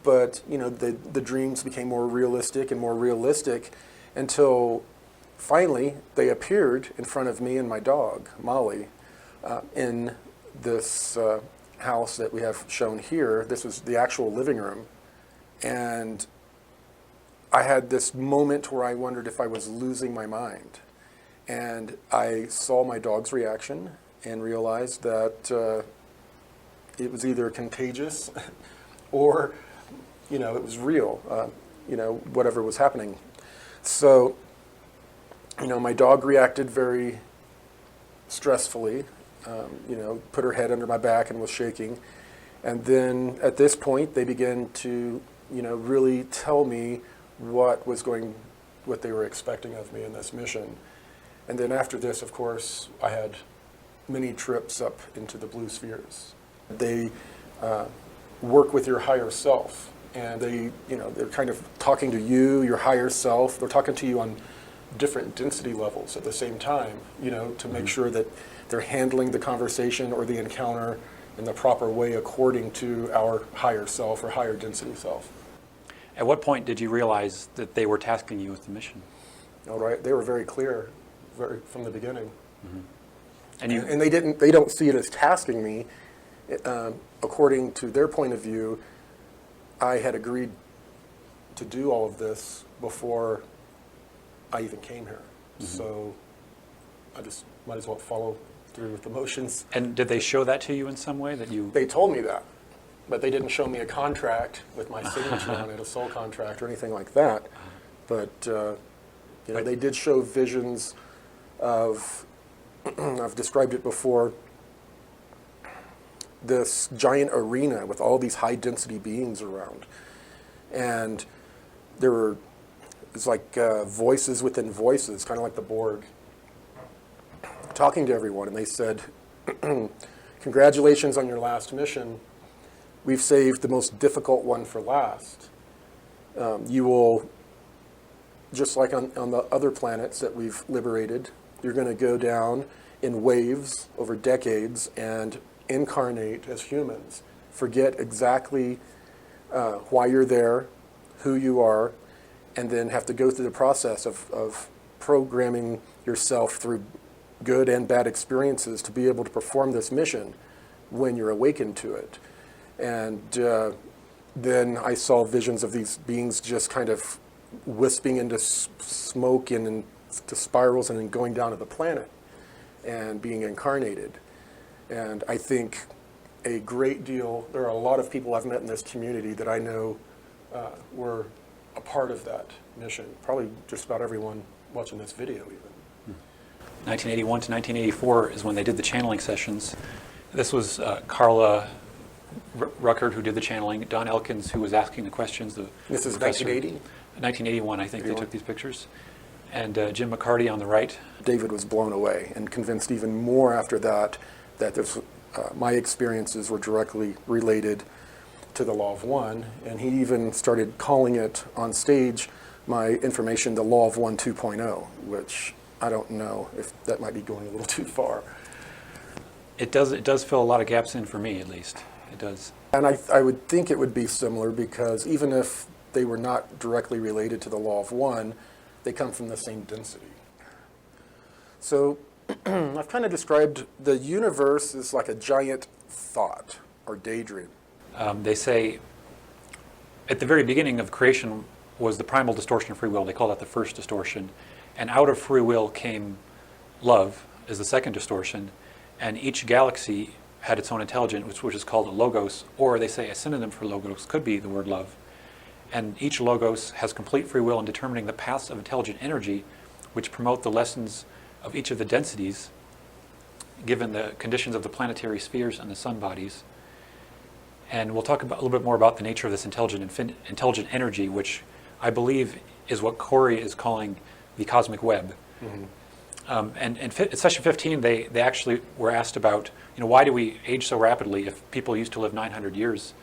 but the dreams became more realistic and more realistic until finally they appeared in front of me and my dog, Molly, in this house that we have shown here. This was the actual living room. And I had this moment where I wondered if I was losing my mind. And I saw my dog's reaction and realized that it was either contagious or, it was real, whatever was happening. So, my dog reacted very stressfully, put her head under my back and was shaking. And then at this point, they began to, really tell me what they were expecting of me in this mission. And then after this, of course, I had many trips up into the blue spheres. They work with your higher self, and they're kind of talking to you, your higher self. They're talking to you on different density levels at the same time, to make sure that they're handling the conversation or the encounter in the proper way according to our higher self or higher density self. At what point did you realize that they were tasking you with the mission? All right, they were very clear from the beginning. Mm-hmm. And they don't see it as tasking me. According to their point of view, I had agreed to do all of this before I even came here. Mm-hmm. So I just might as well follow through with the motions. And did they show that to you in some way, that you... They told me that, but they didn't show me a contract with my signature on it, a soul contract or anything like that. But they did show visions of, I've described it before, this giant arena with all these high density beings around. And it's like voices within voices, kind of like the Borg, talking to everyone. And they said, congratulations on your last mission. We've saved the most difficult one for last. You will, just like on the other planets that we've liberated, you're going to go down in waves over decades and incarnate as humans. Forget exactly why you're there, who you are, and then have to go through the process of programming yourself through good and bad experiences to be able to perform this mission when you're awakened to it. And then I saw visions of these beings just kind of wisping into smoke and into spirals and then going down to the planet and being incarnated. And I think a great deal, there are a lot of people I've met in this community that I know were a part of that mission. Probably just about everyone watching this video even. 1981 to 1984 is when they did the channeling sessions. This was Carla Ruckert who did the channeling, Don Elkins who was asking the questions. This is 1980? 1981, I think they took these pictures. And Jim McCarty on the right. David was blown away and convinced even more after that my experiences were directly related to the Law of One, and he even started calling it on stage, my information, the Law of One 2.0, which I don't know if that might be going a little too far. It does fill a lot of gaps in for me, at least. It does. And I would think it would be similar, because even if they were not directly related to the Law of One, they come from the same density. So I've kind of described the universe as like a giant thought or daydream. They say at the very beginning of creation was the primal distortion of free will. They call that the first distortion. And out of free will came love as the second distortion. And each galaxy had its own intelligence, which is called a logos, or they say a synonym for logos could be the word love. And each logos has complete free will in determining the paths of intelligent energy, which promote the lessons of each of the densities, given the conditions of the planetary spheres and the sun bodies. And we'll talk a little bit more about the nature of this intelligent energy, which I believe is what Corey is calling the cosmic web. Mm-hmm. And in session 15, they actually were asked about, why do we age so rapidly if people used to live 900 years,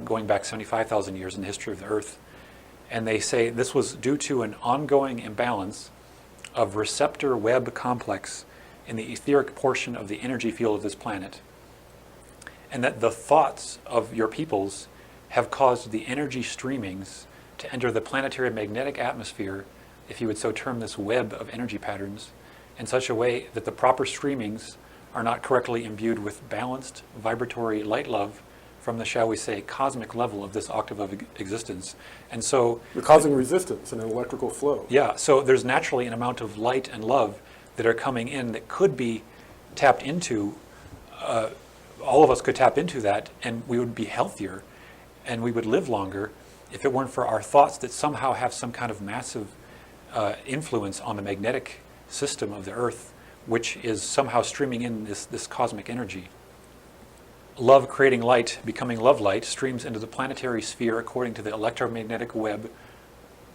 going back 75,000 years in the history of the Earth? And they say this was due to an ongoing imbalance of receptor web complex in the etheric portion of the energy field of this planet. And that the thoughts of your peoples have caused the energy streamings to enter the planetary magnetic atmosphere, if you would so term this web of energy patterns, in such a way that the proper streamings are not correctly imbued with balanced vibratory light love from the, shall we say, cosmic level of this octave of existence. And so You're causing resistance and an electrical flow. yeah, so there's naturally an amount of light and love that are coming in that could be tapped into. All of us could tap into that, and we would be healthier and we would live longer if it weren't for our thoughts that somehow have some kind of massive influence on the magnetic system of the earth, which is somehow streaming in this cosmic energy. Love creating light, becoming love light, streams into the planetary sphere according to the electromagnetic web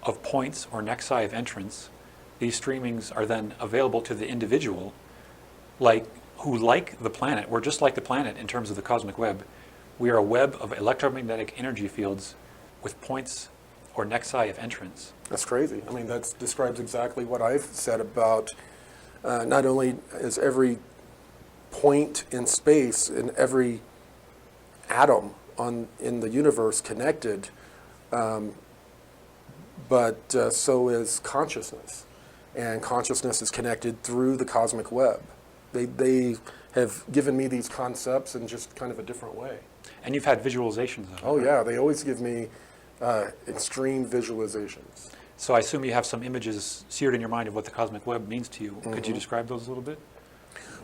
of points or nexi of entrance. These streamings are then available to the individual, who, like the planet, we're just like the planet in terms of the cosmic web. We are a web of electromagnetic energy fields with points or nexi of entrance. That's crazy. I mean, that describes exactly what I've said about not only is every point in space and every atom in the universe connected, but so is consciousness. And consciousness is connected through the cosmic web. They have given me these concepts in just kind of a different way. And you've had visualizations of it. Oh yeah, they always give me extreme visualizations. So I assume you have some images seared in your mind of what the cosmic web means to you. Mm-hmm. Could you describe those a little bit?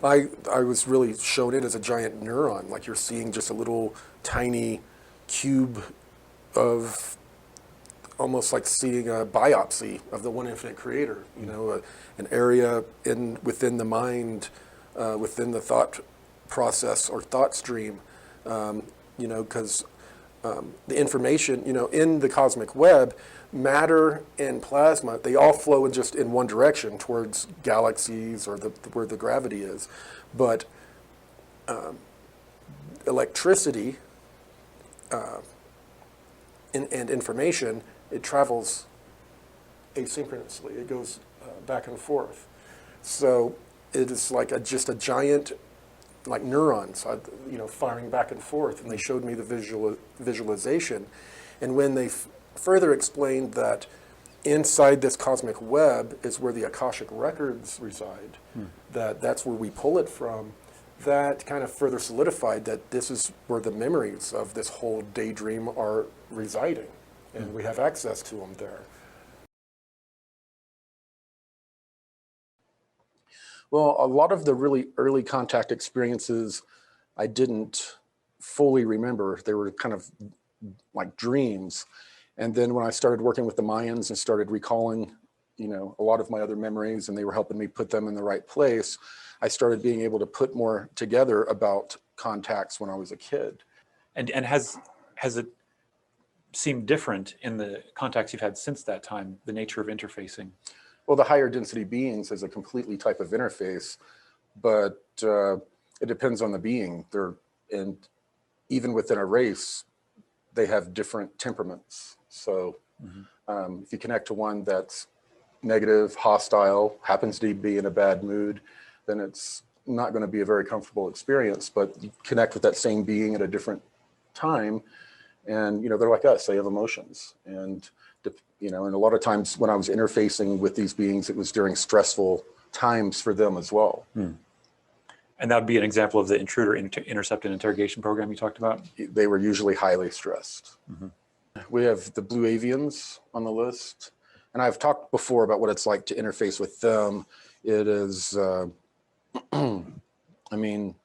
I was really shown it as a giant neuron, like you're seeing just a little tiny cube of, almost like seeing a biopsy of the one infinite creator, you know, an area within the mind, within the thought process or thought stream, you know, because the information, you know, in the cosmic web, matter and plasma, they all flow in one direction towards galaxies or where the gravity is. But electricity and information, it travels asynchronously. It goes back and forth. So it is like just a giant, like neurons, you know, firing back and forth. And they showed me the visualization. And when they further explained that inside this cosmic web is where the Akashic records reside, that's where we pull it from, that kind of further solidified that this is where the memories of this whole daydream are residing, and we have access to them there. Well, a lot of the really early contact experiences I didn't fully remember. They were kind of like dreams. And then when I started working with the Mayans and started recalling, you know, a lot of my other memories, and they were helping me put them in the right place, I started being able to put more together about contacts when I was a kid. And has it seemed different in the contacts you've had since that time, the nature of interfacing? Well, the higher density beings is a completely type of interface, but it depends on the being. And even within a race, they have different temperaments. So if you connect to one that's negative, hostile, happens to be in a bad mood, then it's not going to be a very comfortable experience. But you connect with that same being at a different time, and you know, they're like us, they have emotions. And you know, and a lot of times when I was interfacing with these beings, it was during stressful times for them as well. And that would be an example of the intruder intercept and interrogation program you talked about? They were usually highly stressed. We have the Blue Avians on the list. And I've talked before about what it's like to interface with them. It is, I mean,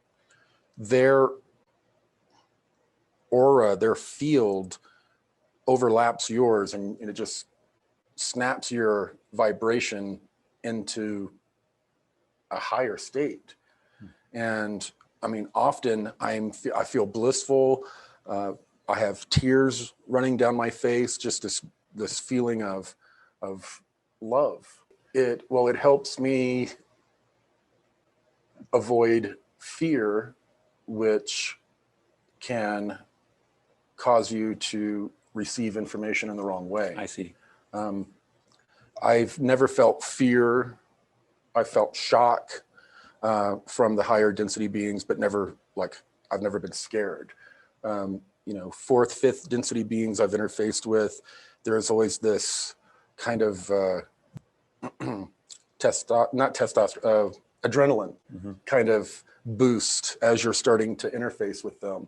their aura, their field overlaps yours, and it just snaps your vibration into a higher state. And I mean, often I feel blissful. I have tears running down my face, just this feeling of love. It helps me avoid fear, which can cause you to receive information in the wrong way. I see. I've never felt fear. I felt shock from the higher density beings, but I've never been scared. You fourth, fifth density beings I've interfaced with, there's always this kind of adrenaline kind of boost as you're starting to interface with them.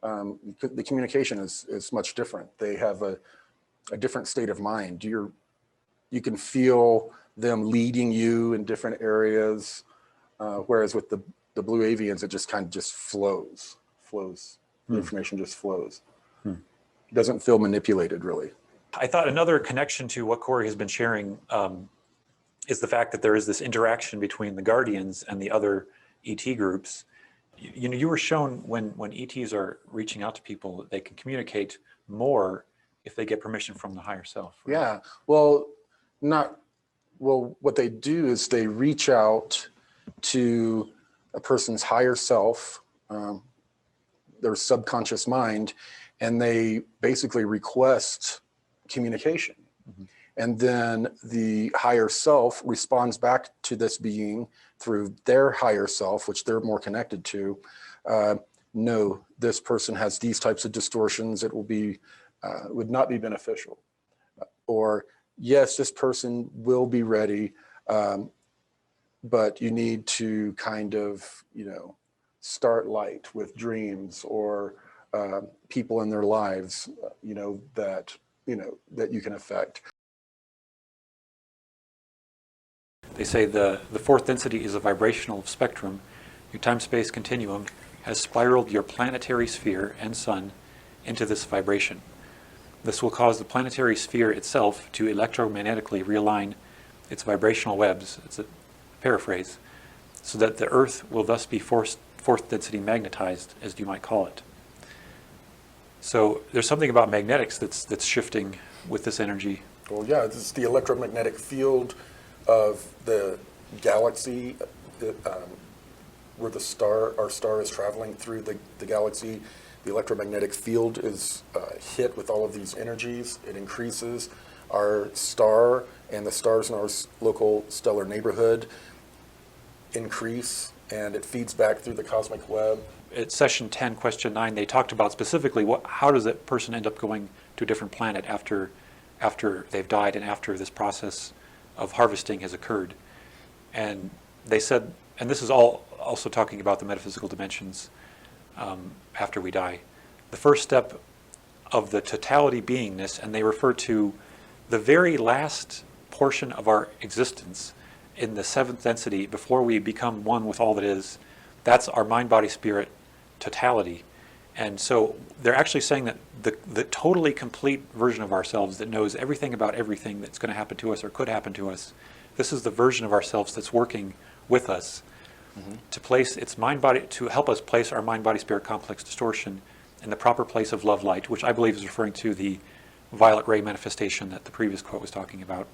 The communication is much different. They have a different state of mind. You can feel them leading you in different areas, whereas with the Blue Avians, it just kind of just flows. The information just flows. It doesn't feel manipulated, really. I thought another connection to what Corey has been sharing is the fact that there is this interaction between the Guardians and the other ET groups. You were shown when ETs are reaching out to people, they can communicate more if they get permission from the higher self. Right? Yeah. Well, what they do is they reach out to a person's higher self, their subconscious mind, and they basically request communication. And then the higher self responds back to this being through their higher self, which they're more connected to. No, this person has these types of distortions. It would not be beneficial. Or, yes, this person will be ready, but you need to kind of, start light with dreams or people in their lives, that you can affect. They say the fourth density is a vibrational spectrum. Your time-space continuum has spiraled your planetary sphere and sun into this vibration. This will cause the planetary sphere itself to electromagnetically realign its vibrational webs, it's a paraphrase, so that the Earth will thus be fourth density magnetized, as you might call it. So there's something about magnetics that's shifting with this energy. Well, yeah, this is the electromagnetic field of the galaxy, where our star is traveling through the galaxy. The electromagnetic field is hit with all of these energies. It increases. Our star and the stars in our local stellar neighborhood increase, and it feeds back through the cosmic web. At session 10, question 9, they talked about specifically how does that person end up going to a different planet after they've died and after this process of harvesting has occurred. And they said, and this is all also talking about the metaphysical dimensions after we die. The first step of the totality beingness, and they refer to the very last portion of our existence in the seventh density before we become one with all that is. That's our mind, body, spirit totality. And so they're actually saying that the totally complete version of ourselves that knows everything about everything that's going to happen to us or could happen to us, this is the version of ourselves that's working with us to place its mind body, to help us place our mind body spirit complex distortion in the proper place of love light, which I believe is referring to the violet ray manifestation that the previous quote was talking about.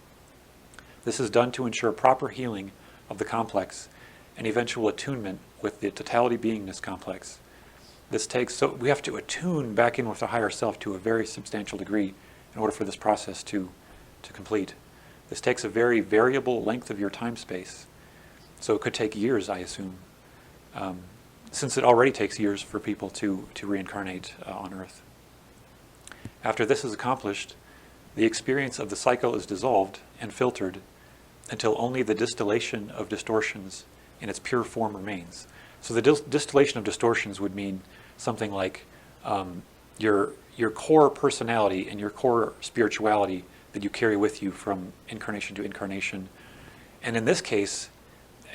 This is done to ensure proper healing of the complex and eventual attunement with the totality beingness complex. So we have to attune back in with the higher self to a very substantial degree in order for this process to complete. This takes a very variable length of your time space. So it could take years, I assume, since it already takes years for people to reincarnate on Earth. After this is accomplished, the experience of the cycle is dissolved and filtered until only the distillation of distortions in its pure form remains. So the distillation of distortions would mean something like your core personality and your core spirituality that you carry with you from incarnation to incarnation. And in this case,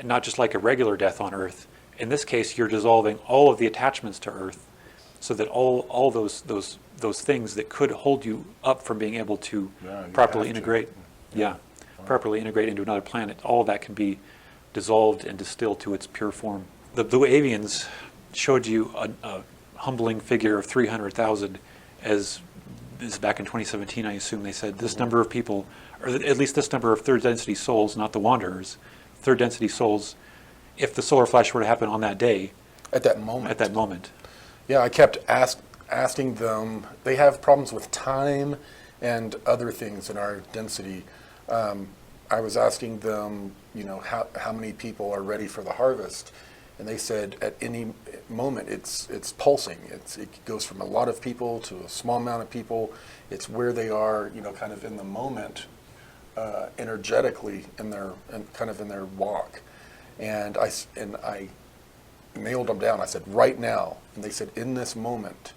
not just like a regular death on Earth, in this case you're dissolving all of the attachments to Earth so that all those things that could hold you up from being able to properly integrate, properly integrate into another planet, all of that can be dissolved and distilled to its pure form. The Blue Avians showed you a humbling figure of 300,000 as back in 2017, I assume they said this number of people, or at least this number of third density souls, not the wanderers, third density souls, if the solar flash were to happen on that day. At that moment. Yeah, I kept asking them, they have problems with time and other things in our density. I was asking them, how many people are ready for the harvest? And they said at any moment it's pulsing. It goes from a lot of people to a small amount of people. It's where they are, kind of in the moment, energetically in their walk. And I nailed them down. I said, right now. And they said, in this moment,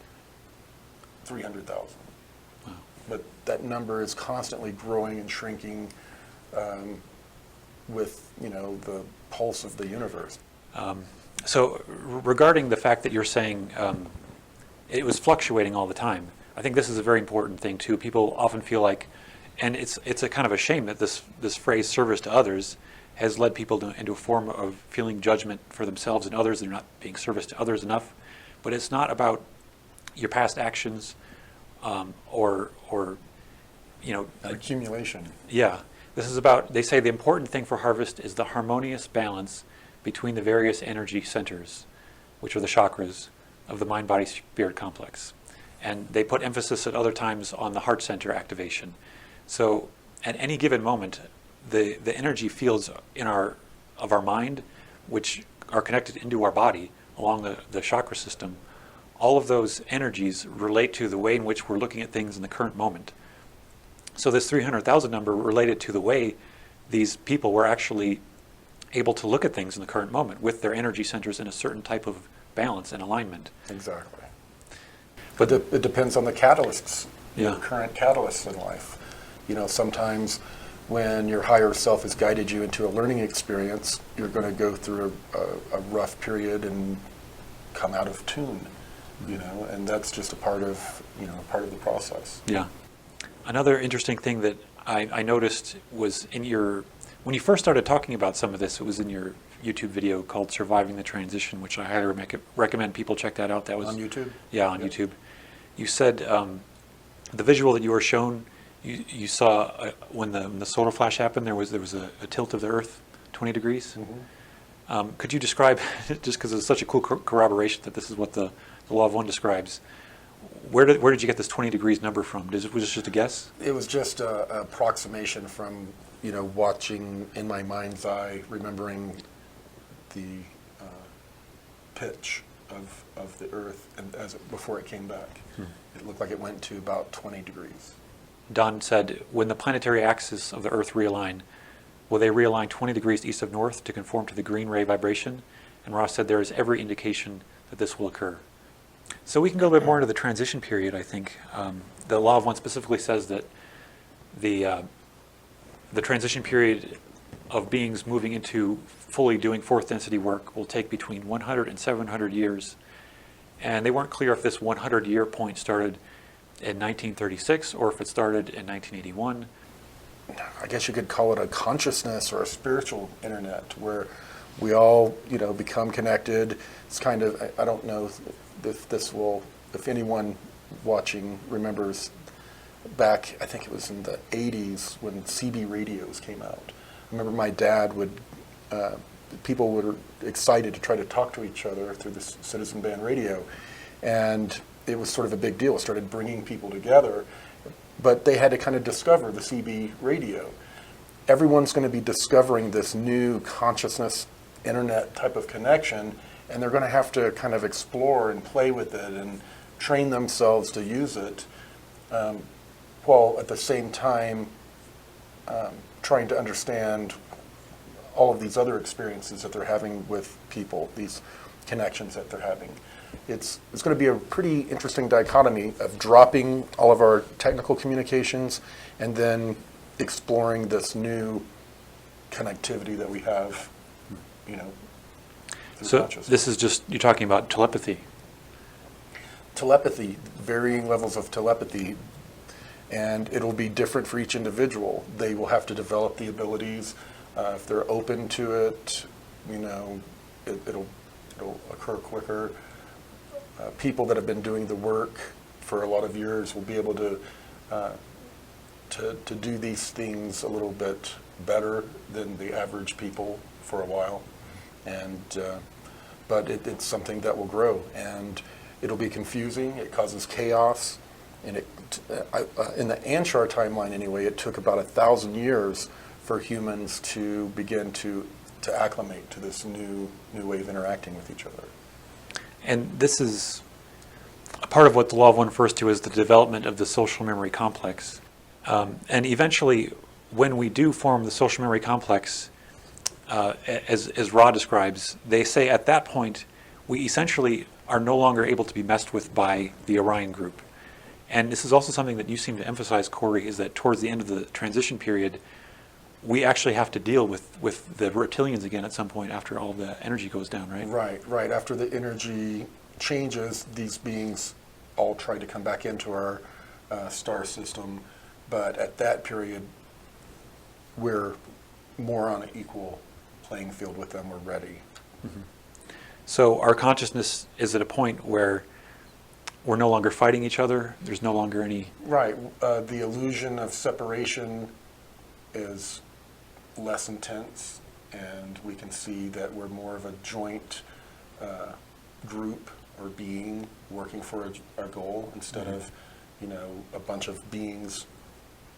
300,000. Wow. But that number is constantly growing and shrinking with, the pulse of the universe. So regarding the fact that you're saying it was fluctuating all the time, I think this is a very important thing too. People often feel like, and it's a kind of a shame that this phrase "service to others" has led people into a form of feeling judgment for themselves and others. They're not being service to others enough. But it's not about your past actions or Accumulation. Yeah. This is about, they say the important thing for harvest is the harmonious balance between the various energy centers, which are the chakras of the mind-body-spirit complex. And they put emphasis at other times on the heart center activation. So at any given moment, the energy fields of our mind, which are connected into our body along the chakra system, all of those energies relate to the way in which we're looking at things in the current moment. So this 300,000 number related to the way these people were actually able to look at things in the current moment with their energy centers in a certain type of balance and alignment. Exactly. But it depends on the catalysts, Yeah. your current catalysts in life. Sometimes when your higher self has guided you into a learning experience, you're going to go through a rough period and come out of tune, and that's just a part of the process. Yeah. Another interesting thing that I noticed was when you first started talking about some of this, it was in your YouTube video called Surviving the Transition, which I highly recommend people check that out. That was On YouTube? Yeah, on YouTube. You said the visual that you were shown, you saw when the solar flash happened, there was a tilt of the Earth 20 degrees. Mm-hmm. Could you describe, just because it's such a cool corroboration that this is what the Law of One describes, where did you get this 20 degrees number from? Was it just a guess? It was just an approximation from, watching in my mind's eye, remembering the pitch of the Earth and before it came back. It looked like it went to about 20 degrees. Don said, when the planetary axis of the Earth realign, will they realign 20 degrees east of north to conform to the green ray vibration? And Ross said there is every indication that this will occur. So we can go a bit more into the transition period, I think. The Law of One specifically says that the transition period of beings moving into fully doing fourth density work will take between 100 and 700 years. And they weren't clear if this 100-year point started in 1936 or if it started in 1981. I guess you could call it a consciousness or a spiritual internet where we all, become connected. It's kind of, I don't know if anyone watching remembers back, I think it was in the 80s when CB radios came out. I remember my dad people were excited to try to talk to each other through the citizen band radio. And it was sort of a big deal. It started bringing people together. But they had to kind of discover the CB radio. Everyone's going to be discovering this new consciousness internet type of connection, and they're going to have to kind of explore and play with it and train themselves to use it, while at the same time trying to understand all of these other experiences that they're having with people, these connections that they're having. It's going to be a pretty interesting dichotomy of dropping all of our technical communications and then exploring this new connectivity that we have, through So consciousness. this is just, you're talking about telepathy. Telepathy, varying levels of telepathy, and it'll be different for each individual. They will have to develop the abilities. If they're open to it, it'll occur quicker. People that have been doing the work for a lot of years will be able to do these things a little bit better than the average people for a while, but it's something that will grow, and it'll be confusing. It causes chaos, and in the Anshar timeline anyway, it took about 1,000 years for humans to begin to to acclimate to this new way of interacting with each other. And this is a part of what the Law of One refers to as the development of the social memory complex. And eventually, when we do form the social memory complex, as Ra describes, they say at that point, we essentially are no longer able to be messed with by the Orion group. And this is also something that you seem to emphasize, Corey, is that towards the end of the transition period, we actually have to deal with the reptilians again at some point after all the energy goes down, right? Right. After the energy changes, these beings all try to come back into our star system. But at that period, we're more on an equal playing field with them. We're ready. Mm-hmm. So our consciousness is at a point where we're no longer fighting each other. There's no longer any... Right. The illusion of separation is less intense, and we can see that we're more of a joint group or being working for a goal instead of, a bunch of beings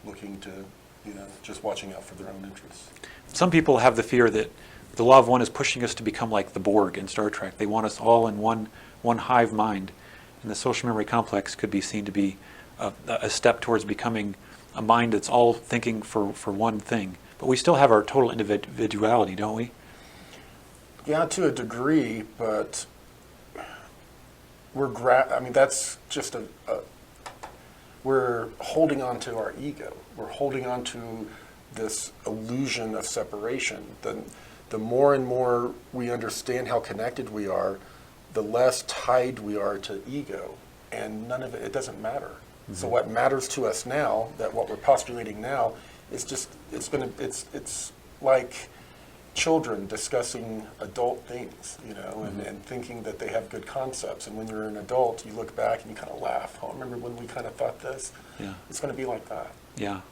looking to, just watching out for their own interests. Some people have the fear that the Law of One is pushing us to become like the Borg in Star Trek. They want us all in one hive mind. And the social memory complex could be seen to be a step towards becoming a mind that's all thinking for one thing. But we still have our total individuality, don't we? Yeah, to a degree, but that's just we're holding on to our ego. We're holding on to this illusion of separation. The more and more we understand how connected we are, the less tied we are to ego, and none of it doesn't matter. Mm-hmm. So what matters to us now, that what we're postulating now, is just it's like children discussing adult things, and thinking that they have good concepts. And when you're an adult, you look back and you kind of laugh. Oh, remember when we kind of thought this? Yeah. It's going to be like that. Yeah.